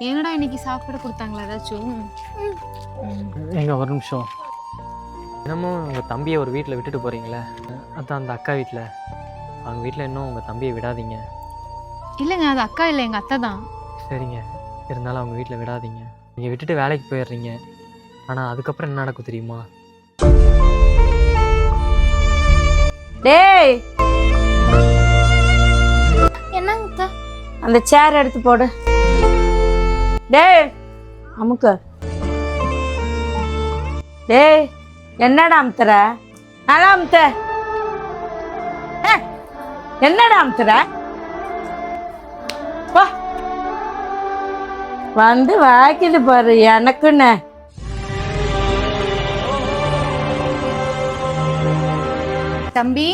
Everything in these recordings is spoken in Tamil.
என்னடா இன்னைக்கு சாப்பாடு கொடுத்தாங்களா ஏதாச்சும்? எங்க ஒரு நிமிஷம். தினமும் உங்கள் தம்பியை ஒரு வீட்டில் விட்டுட்டு போகிறீங்களே, அதான் அந்த அக்கா வீட்டில். அவங்க வீட்டில் இன்னும் உங்கள் தம்பியை விடாதீங்க. இல்லைங்க, அது அக்கா இல்லை, எங்கள் அத்தை தான். சரிங்க, இருந்தாலும் அவங்க வீட்டில் விடாதீங்க. நீங்கள் விட்டுட்டு வேலைக்கு போயிடுறீங்க. ஆனால் அதுக்கப்புறம் என்ன நடக்கும் தெரியுமா? டேய், என்னங்க? அந்த சேர் எடுத்து போடு. டேய் அமுக்கு. டேய் என்னடா அமுத்துற? நல்லா அமுத்த. என்னடா அமுத்துற? வந்து வாக்கிது பாரு எனக்குன்னு. தம்பி,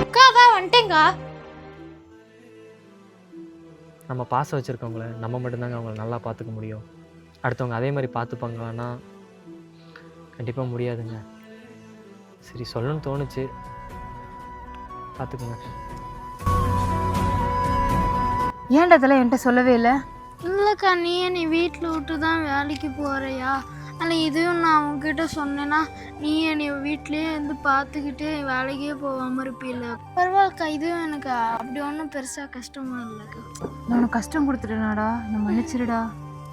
அக்கா தான் வந்துட்டேங்க. நம்ம பாசம் வச்சுருக்கவங்கள நம்ம மட்டும்தாங்க அவங்கள நல்லா பார்த்துக்க முடியும். அடுத்தவங்க அதே மாதிரி பார்த்துப்பாங்களான்னா கண்டிப்பாக முடியாதுங்க. சரி, சொல்லணும்னு தோணுச்சு, பார்த்துக்குங்க. ஏன்டா இதெல்லாம் என்கிட்ட சொல்லவே இல்லை? இல்லைக்கா, நீ வீட்டில் விட்டு தான் வேலைக்கு போகிறியா? ஆனால் இதுவும் நான் அவங்ககிட்ட சொன்னேன்னா நீ வீட்லேயே இருந்து பார்த்துக்கிட்டே வேலைக்கே போகாமல் இருப்பீல்ல. பரவாயில்லக்கா, இதுவும் எனக்கு அப்படி ஒன்றும் பெருசாக கஷ்டமாக இல்லைக்கா. நான் உனக்கு கஷ்டம் கொடுத்துட்டேனாடா, நான் மன்னிச்சிருடா.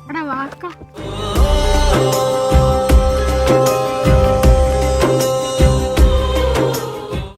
அடா வாக்கா.